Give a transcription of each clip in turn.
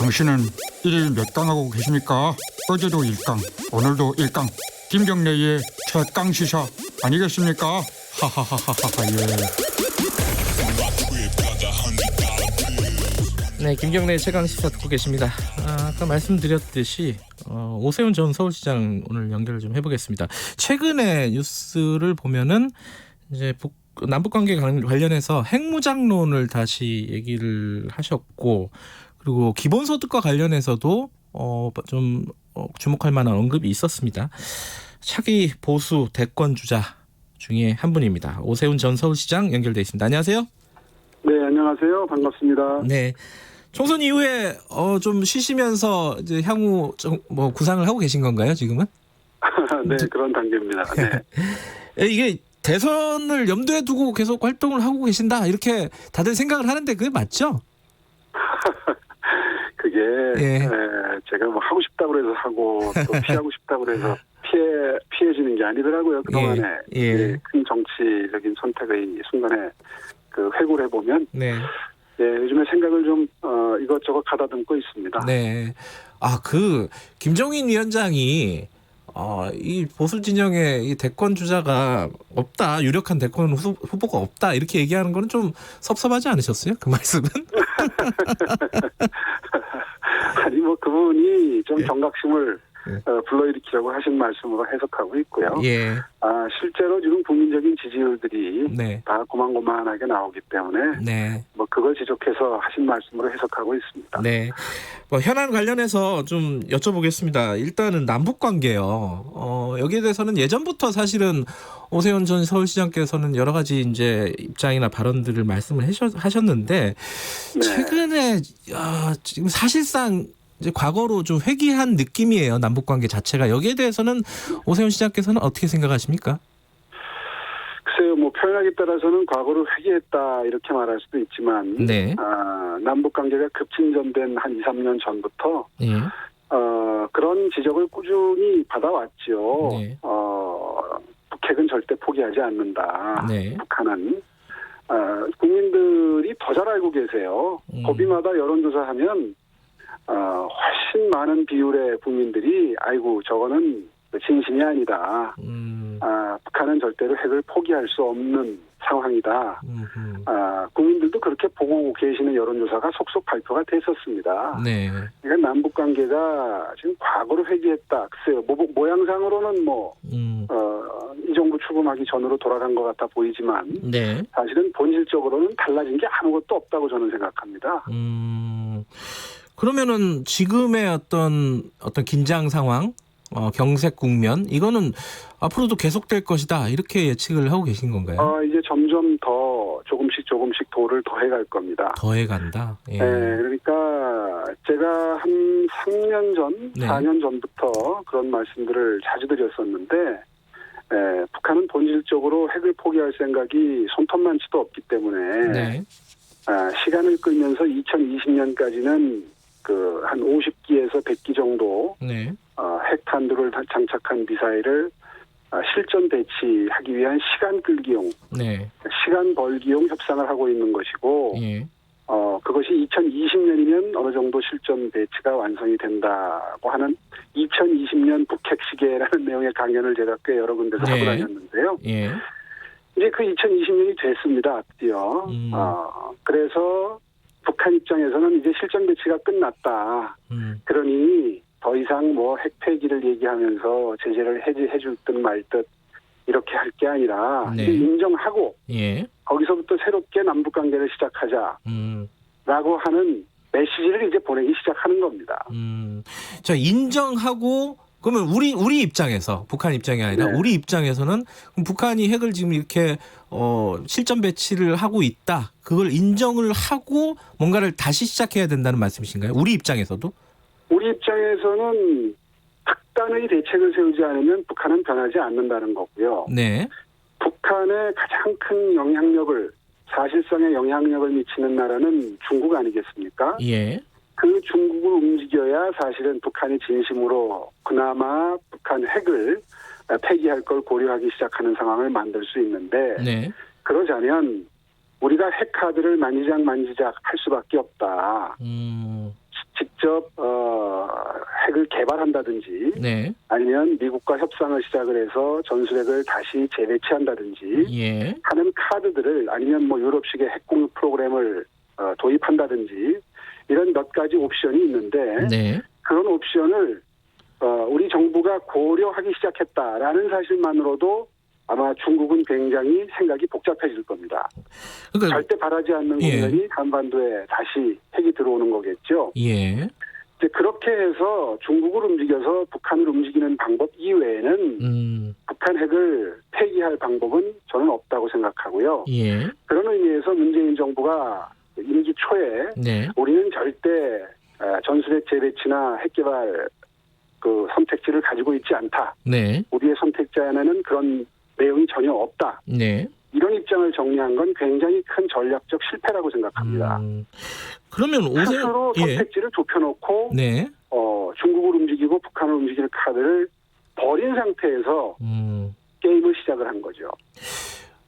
당신은 일일 몇 강 하고 계십니까? 어제도 1강, 오늘도 1강. 김경래의 최강 시사 아니겠습니까? 하하하하하 예. 네, 김경래 최강 시사 듣고 계십니다. 아까 말씀드렸듯이 오세훈 전 서울시장 오늘 연결을 좀 해보겠습니다. 최근에 뉴스를 보면은 이제 남북 관계 관련해서 핵무장론을 다시 얘기를 하셨고, 그리고 기본소득과 관련해서도 좀 주목할 만한 언급이 있었습니다. 차기 보수 대권 주자 중에 한 분입니다. 오세훈 전 서울시장 연결돼 있습니다. 안녕하세요. 네, 안녕하세요. 반갑습니다. 네. 총선 이후에 좀 쉬시면서 이제 향후 좀 구상을 하고 계신 건가요, 지금은? 네, 그런 단계입니다. 네. 이게 대선을 염두에 두고 계속 활동을 하고 계신다 이렇게 다들 생각을 하는데 그게 맞죠? 그게 예. 제가 뭐 하고 싶다고 그래서 하고 또 피하고 싶다고 그래서 피해지는 게 아니더라고요. 그동안에 예. 큰 정치적인 선택의 순간에 그 회고를 해보면 네. 요즘에 생각을 좀 이것저것 가다듬고 있습니다. 네. 그 김종인 위원장이 이 보수 진영의 이 대권 주자가 없다, 유력한 대권 후보가 없다 이렇게 얘기하는 거는 좀 섭섭하지 않으셨어요? 그 말씀은? 아니 뭐 그분이 좀 예. 경각심을 불러일으키려고 하신 말씀으로 해석하고 있고요. 예. 실제로 지금 국민적인 지지율들이 네. 다 고만고만하게 나오기 때문에 네. 뭐 그걸 지적해서 하신 말씀으로 해석하고 있습니다. 네. 현안 관련해서 좀 여쭤보겠습니다. 일단은 남북 관계요. 여기에 대해서는 예전부터 사실은 오세훈 전 서울시장께서는 여러 가지 이제 입장이나 발언들을 말씀을 하셨는데 네. 최근에 지금 사실상 이제 과거로 좀 회귀한 느낌이에요. 남북 관계 자체가. 여기에 대해서는 오세훈 시장께서는 어떻게 생각하십니까? 글쎄요, 뭐 표현하기에 따라서는 과거로 회귀했다 이렇게 말할 수도 있지만, 네. 남북 관계가 급진전된 한 2, 3년 전부터 예. 그런 지적을 꾸준히 받아왔죠. 네. 북핵은 절대 포기하지 않는다. 네. 북한은 국민들이 더 잘 알고 계세요. 고비마다 여론조사하면 훨씬 많은 비율의 국민들이 아이고 저거는 진심이 아니다. 북한은 절대로 핵을 포기할 수 없는 상황이다. 국민들도 그렇게 보고 계시는 여론조사가 속속 발표가 됐었습니다. 네. 그러니까 남북 관계가 지금 과거로 회귀했다. 글쎄요, 모양상으로는 이 정부 출범하기 전으로 돌아간 것 같아 보이지만 네. 사실은 본질적으로는 달라진 게 아무것도 없다고 저는 생각합니다. 그러면은 지금의 어떤 긴장 상황, 경색 국면 이거는 앞으로도 계속될 것이다 이렇게 예측을 하고 계신 건가요? 이제 점점 더 조금씩 도를 더해갈 겁니다. 더해간다. 예. 네, 그러니까 제가 한 3년 전, 네. 4년 전부터 그런 말씀들을 자주 드렸었는데 북한은 본질적으로 핵을 포기할 생각이 손톱만치도 없기 때문에 네. 시간을 끌면서 2020년까지는 한 50기에서 100기 정도 네. 핵탄두를 장착한 미사일을 실전 배치하기 위한 시간 끌기용, 네. 시간 벌기용 협상을 하고 있는 것이고, 예. 그것이 2020년이면 어느 정도 실전 배치가 완성이 된다고 하는 2020년 북핵 시계라는 내용의 강연을 제가 꽤 여러 군데서 네. 하고 다녔는데요. 예. 이제 그 2020년이 됐습니다. 드디어. 그래서 북한 입장에서는 이제 실전 배치가 끝났다. 그러니 더 이상 핵 폐기를 얘기하면서 제재를 해줄 듯 말 듯 이렇게 할 게 아니라 네. 이제 인정하고 예. 거기서부터 새롭게 남북 관계를 시작하자라고 하는 메시지를 이제 보내기 시작하는 겁니다. 자, 인정하고 그러면 우리 입장에서 북한 입장이 아니라 네. 우리 입장에서는 그럼 북한이 핵을 지금 이렇게 실전 배치를 하고 있다. 그걸 인정을 하고 뭔가를 다시 시작해야 된다는 말씀이신가요? 우리 입장에서도? 우리 입장에서는 특단의 대책을 세우지 않으면 북한은 변하지 않는다는 거고요. 네. 북한의 가장 큰 사실상의 영향력을 미치는 나라는 중국 아니겠습니까? 예. 그 중국을 움직여야 사실은 북한이 진심으로 그나마 북한 핵을 폐기할 걸 고려하기 시작하는 상황을 만들 수 있는데 네. 그러자면 우리가 핵카드를 만지작 할 수밖에 없다. 직접 개발한다든지 네. 아니면 미국과 협상을 시작을 해서 전술핵을 다시 재배치한다든지 예. 하는 카드들을 아니면 뭐 유럽식의 핵공유 프로그램을 도입한다든지 이런 몇 가지 옵션이 있는데 네. 그런 옵션을 우리 정부가 고려하기 시작했다라는 사실만으로도 아마 중국은 굉장히 생각이 복잡해질 겁니다. 그러니까 절대 바라지 않는 예. 국면이 한반도에 다시 핵이 들어오는 거겠죠. 예. 이제 그렇게 해서 중국을 움직여서 북한을 움직이는 방법 이외에는 북한 핵을 폐기할 방법은 저는 없다고 생각하고요. 예. 그런 의미에서 문재인 정부가 임기 초에 네. 우리는 절대 전술핵 재배치나 핵개발 그 선택지를 가지고 있지 않다. 네. 우리의 선택지 안에는 그런 내용이 전혀 없다. 네. 이런 입장을 정리한 건 굉장히 큰 전략적 실패라고 생각합니다. 그러면 스스로 선택지를 좁혀놓고 네. 중국을 움직이고 북한을 움직일 카드를 버린 상태에서 게임을 시작을 한 거죠.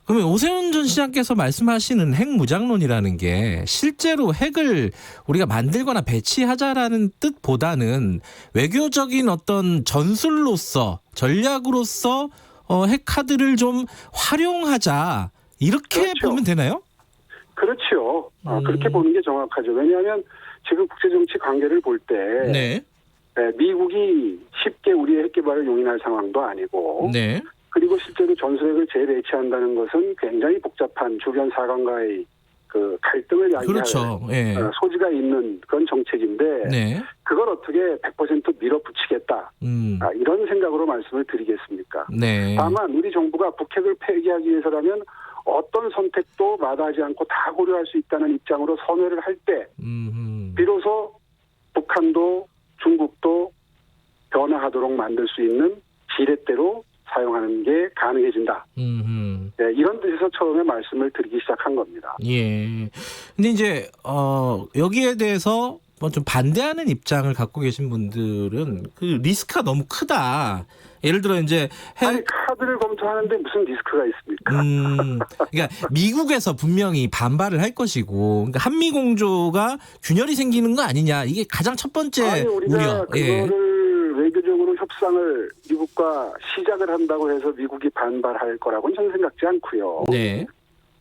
그러면 오세훈 전 시장께서 말씀하시는 핵무장론이라는 게 실제로 핵을 우리가 만들거나 배치하자라는 뜻보다는 외교적인 어떤 전술로서 전략으로서 핵 카드를 좀 활용하자 이렇게 그렇죠. 보면 되나요? 그렇죠. 그렇게 보는 게 정확하죠. 왜냐하면 지금 국제정치 관계를 볼 때 네. 미국이 쉽게 우리의 핵개발을 용인할 상황도 아니고 네. 그리고 실제로 전술핵을 재배치한다는 것은 굉장히 복잡한 주변 사관과의 그 갈등을 야기할 그렇죠. 예. 소지가 있는 그런 정책인데 네. 그걸 어떻게 100% 밀어붙이겠다 이런 생각으로 말씀을 드리겠습니까? 네. 다만 우리 정부가 북핵을 폐기하기 위해서라면 어떤 선택도 마다하지 않고 다 고려할 수 있다는 입장으로 선회를 할 때 비로소 북한도 중국도 변화하도록 만들 수 있는 지렛대로 사용하는 게 가능해진다. 네, 이런 뜻에서 처음에 말씀을 드리기 시작한 겁니다. 예. 근데 이제 여기에 대해서 뭐 좀 반대하는 입장을 갖고 계신 분들은 그 리스크가 너무 크다. 예를 들어 이제 아니 카드를 검토하는데 무슨 리스크가 있습니까? 그러니까 미국에서 분명히 반발을 할 것이고, 그러니까 한미 공조가 균열이 생기는 거 아니냐. 이게 가장 첫 번째 아니 우리가 우려. 그거를 외교적으로 협상을 미국과 시작을 한다고 해서 미국이 반발할 거라고는 저는 생각지 않고요. 네.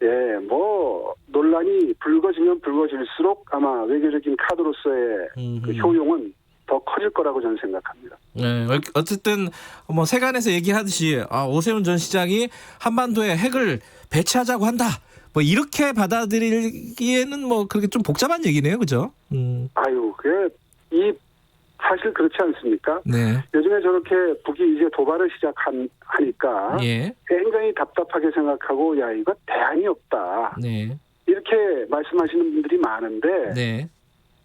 예, 뭐 논란이 불거지면 불거질수록 아마 외교적인 카드로서의 그 효용은 더 커질 거라고 저는 생각합니다. 네, 어쨌든 뭐 세간에서 얘기하듯이 오세훈 전 시장이 한반도에 핵을 배치하자고 한다. 뭐 이렇게 받아들이기에는 뭐 그렇게 좀 복잡한 얘기네요, 그죠? 아유, 이 사실 그렇지 않습니까? 네. 요즘에 저렇게 북이 이제 도발을 시작하니까 예. 굉장히 답답하게 생각하고 야 이거 대안이 없다. 네. 이렇게 말씀하시는 분들이 많은데 네.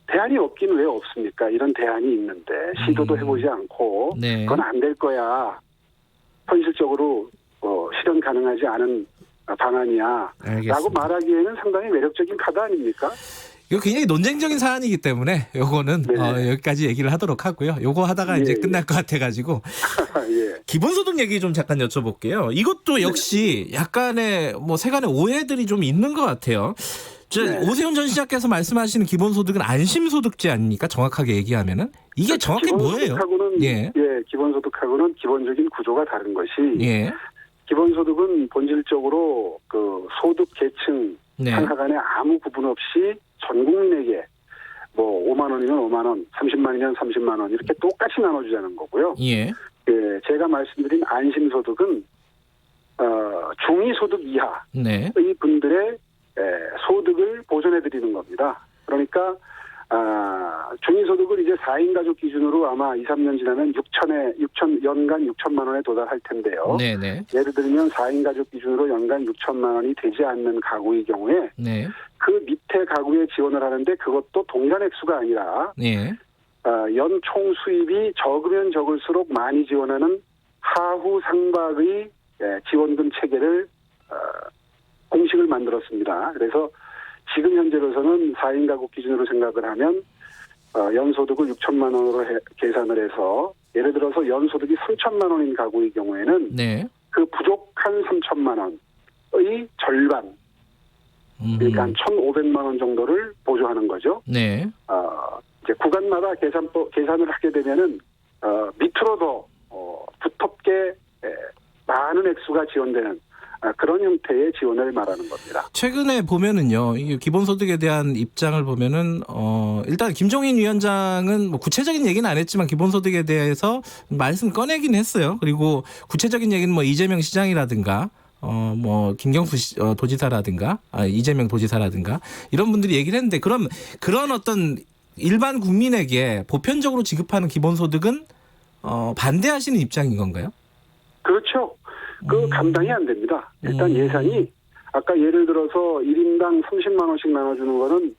대안이 없긴 왜 없습니까? 이런 대안이 있는데 시도도 해보지 않고 네. 그건 안 될 거야. 현실적으로 실현 가능하지 않은 방안이야. 알겠습니다. 라고 말하기에는 상당히 매력적인 카드 아닙니까? 이거 굉장히 논쟁적인 사안이기 때문에 요거는 네. 여기까지 얘기를 하도록 하고요. 요거 하다가 이제 끝날 것 같아가지고 예. 기본소득 얘기 좀 잠깐 여쭤볼게요. 이것도 역시 약간의 뭐 세간의 오해들이 좀 있는 것 같아요. 네. 오세훈 전 시장께서 말씀하시는 기본소득은 안심소득제 아닙니까? 정확하게 얘기하면은 이게 정확히 뭐예요? 예, 기본소득하고는 기본적인 구조가 다른 것이 예. 기본소득은 본질적으로 그 소득 계층 네. 상하 간에 아무 구분 없이 전 국민에게 뭐 5만 원이면 5만 원, 30만이면 30만 원 이렇게 똑같이 나눠주자는 거고요. 예. 예, 제가 말씀드린 안심소득은 중위소득 이하의 네. 분들의 소득을 보존해드리는 겁니다. 그러니까 중위소득을 이제 4인 가족 기준으로 아마 2, 3년 지나면 연간 6천만 원에 도달할 텐데요. 네네. 예를 들면 4인 가족 기준으로 연간 6천만 원이 되지 않는 가구의 경우에 네. 그 밑에 가구에 지원을 하는데 그것도 동일한 액수가 아니라 네. 연 총 수입이 적으면 적을수록 많이 지원하는 하후 상박의 지원금 체계를 공식을 만들었습니다. 그래서 지금 현재로서는 4인 가구 기준으로 생각을 하면 연소득을 6천만 원으로 계산을 해서 예를 들어서 연소득이 3천만 원인 가구의 경우에는 네. 그 부족한 3천만 원의 절반 그러니까 한 1,500만 원 정도를 보조하는 거죠. 네. 이제 구간마다 계산을 하게 되면은 밑으로 더 두텁게 많은 액수가 지원되는 그런 형태의 지원을 말하는 겁니다. 최근에 보면은요, 이게 기본소득에 대한 입장을 보면은 일단 김종인 위원장은 뭐 구체적인 얘기는 안 했지만 기본소득에 대해서 말씀 꺼내긴 했어요. 그리고 구체적인 얘기는 뭐 이재명 시장이라든가 뭐 김경수 도지사라든가 이재명 도지사라든가 이런 분들이 얘기를 했는데 그런 어떤 일반 국민에게 보편적으로 지급하는 기본소득은 반대하시는 입장인 건가요? 그렇죠. 감당이 안 됩니다. 일단 예산이 아까 예를 들어서 1인당 30만 원씩 나눠주는 거는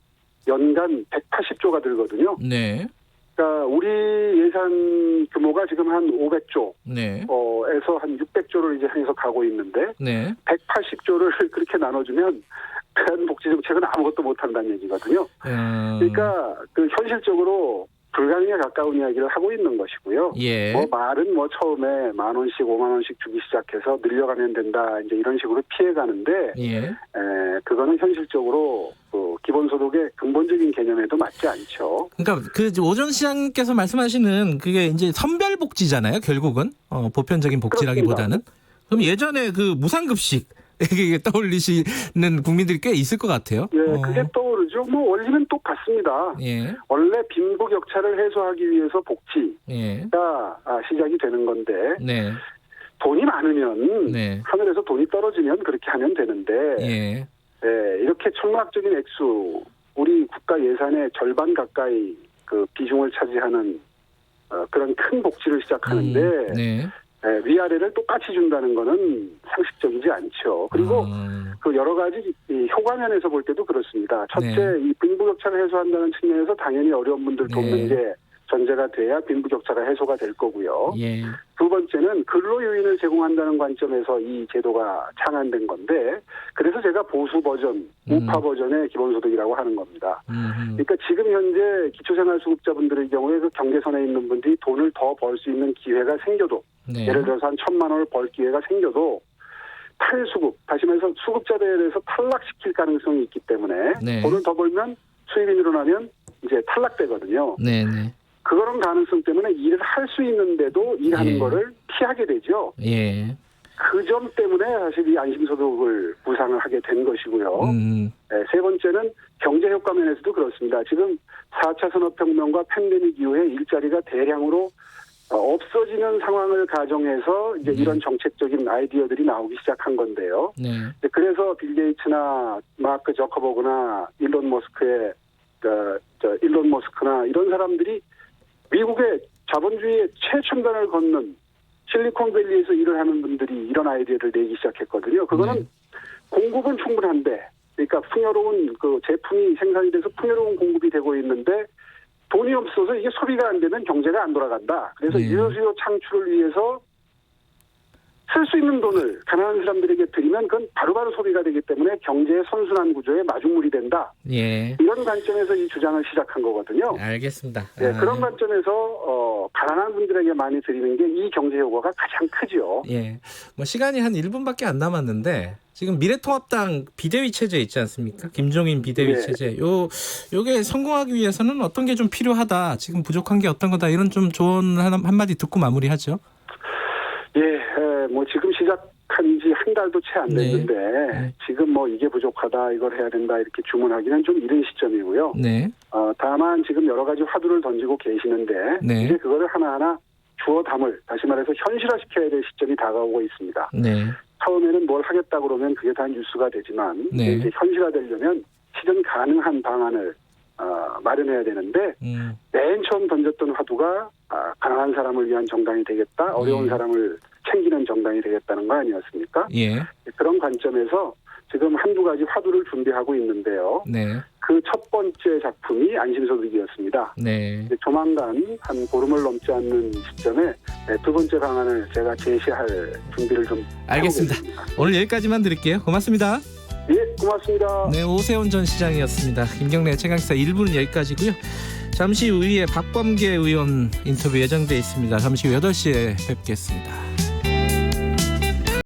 연간 180조가 들거든요. 네. 그러니까 우리 예산 규모가 지금 한 500조, 네. 에서 한 600조를 이제 향해서 가고 있는데, 네. 180조를 그렇게 나눠주면 큰 복지 정책은 아무것도 못한다는 얘기거든요. 그러니까 현실적으로 불가능에 가까운 이야기를 하고 있는 것이고요. 예. 뭐 말은 뭐 처음에 10,000원씩 50,000원씩 주기 시작해서 늘려가면 된다 이제 이런 식으로 피해가는데, 예. 그거는 현실적으로 기본소득의 근본적인 개념에도 맞지 않죠. 그러니까 오전 시장께서 말씀하시는 그게 이제 선별복지잖아요. 결국은 보편적인 복지라기보다는. 그럼 예전에 그 무상급식 이게 떠올리시는 국민들이 꽤 있을 것 같아요. 예, 그게 떠오르죠. 뭐 원리는 똑같습니다. 예. 원래 빈부격차를 해소하기 위해서 복지가 예. 시작이 되는 건데, 네. 돈이 많으면 네. 하늘에서 돈이 떨어지면 그렇게 하면 되는데, 예. 이렇게 천문학적인 액수, 우리 국가 예산의 절반 가까이 그 비중을 차지하는 그런 큰 복지를 시작하는데, 네. 위아래를 똑같이 준다는 거는 상식적이지 않죠. 그리고 그 여러 가지 이 효과면에서 볼 때도 그렇습니다. 첫째, 이 빈부격차를 해소한다는 측면에서 당연히 어려운 분들 돕는 게 전제가 돼야 빈부격차가 해소가 될 거고요. 예. 두 번째는 근로 요인을 제공한다는 관점에서 이 제도가 창안된 건데, 그래서 제가 보수 버전, 우파 버전의 기본소득이라고 하는 겁니다. 그러니까 지금 현재 기초생활수급자분들의 경우에 그 경계선에 있는 분들이 돈을 더 벌 수 있는 기회가 생겨도, 네. 예를 들어서 한 1,000만 원을 벌 기회가 생겨도 탈수급, 다시 말해서 수급자들에 대해서 탈락시킬 가능성이 있기 때문에 네. 돈을 더 벌면 수입이 늘어나면 이제 탈락되거든요. 네. 네. 그런 가능성 때문에 일을 할 수 있는데도 일하는 거를 피하게 되죠. 예. 그 점 때문에 사실 이 안심소득을 구상을 하게 된 것이고요. 세 번째는 경제 효과 면에서도 그렇습니다. 지금 4차 산업혁명과 팬데믹 이후에 일자리가 대량으로 없어지는 상황을 가정해서 이제 이런 정책적인 아이디어들이 나오기 시작한 건데요. 네. 그래서 빌 게이츠나 마크 저커버그나 일론 머스크나 이런 사람들이 미국의 자본주의의 최첨단을 걷는 실리콘밸리에서 일을 하는 분들이 이런 아이디어를 내기 시작했거든요. 그거는 공급은 충분한데, 그러니까 풍요로운 그 제품이 생산이 돼서 풍요로운 공급이 되고 있는데 돈이 없어서 이게 소비가 안 되면 경제가 안 돌아간다. 그래서 유효수요 창출을 위해서 쓸 수 있는 돈을 가난한 사람들에게 드리면 그건 바로바로 소비가 되기 때문에 경제의 선순환 구조에 마중물이 된다. 예. 이런 관점에서 이 주장을 시작한 거거든요. 알겠습니다. 그런 관점에서 가난한 분들에게 많이 드리는 게 이 경제 효과가 가장 크죠. 예. 뭐 시간이 한 1분밖에 안 남았는데 지금 미래통합당 비대위 체제 있지 않습니까? 김종인 비대위 체제. 요게 성공하기 위해서는 어떤 게 좀 필요하다. 지금 부족한 게 어떤 거다. 이런 좀 조언 한마디 듣고 마무리하죠. 뭐 지금 시작한 지 한 달도 채 안 됐는데 지금 뭐 이게 부족하다, 이걸 해야 된다 이렇게 주문하기는 좀 이른 시점이고요. 다만 지금 여러 가지 화두를 던지고 계시는데 이제 그거를 하나하나 주워 담을, 다시 말해서 현실화시켜야 될 시점이 다가오고 있습니다. 처음에는 뭘 하겠다 그러면 그게 다 뉴스가 되지만 이제 현실화되려면 실현 가능한 방안을 마련해야 되는데 맨 처음 던졌던 화두가 가난한 사람을 위한 정당이 되겠다, 어려운 사람을 챙기는 정당이 되겠다는 거 아니었습니까? 그런 관점에서 지금 한두 가지 화두를 준비하고 있는데요. 그 첫 번째 작품이 안심소득이었습니다. 조만간 한 보름을 넘지 않는 시점에 두 번째 방안을 제가 제시할 준비를 좀 알겠습니다. 해보겠습니다. 오늘 여기까지만 드릴게요. 고맙습니다. 예, 고맙습니다. 네, 오세훈 전 시장이었습니다. 김경래 최강시사 1부는 여기까지고요. 잠시 후에 박범계 의원 인터뷰 예정돼 있습니다. 잠시 후 8시에 뵙겠습니다.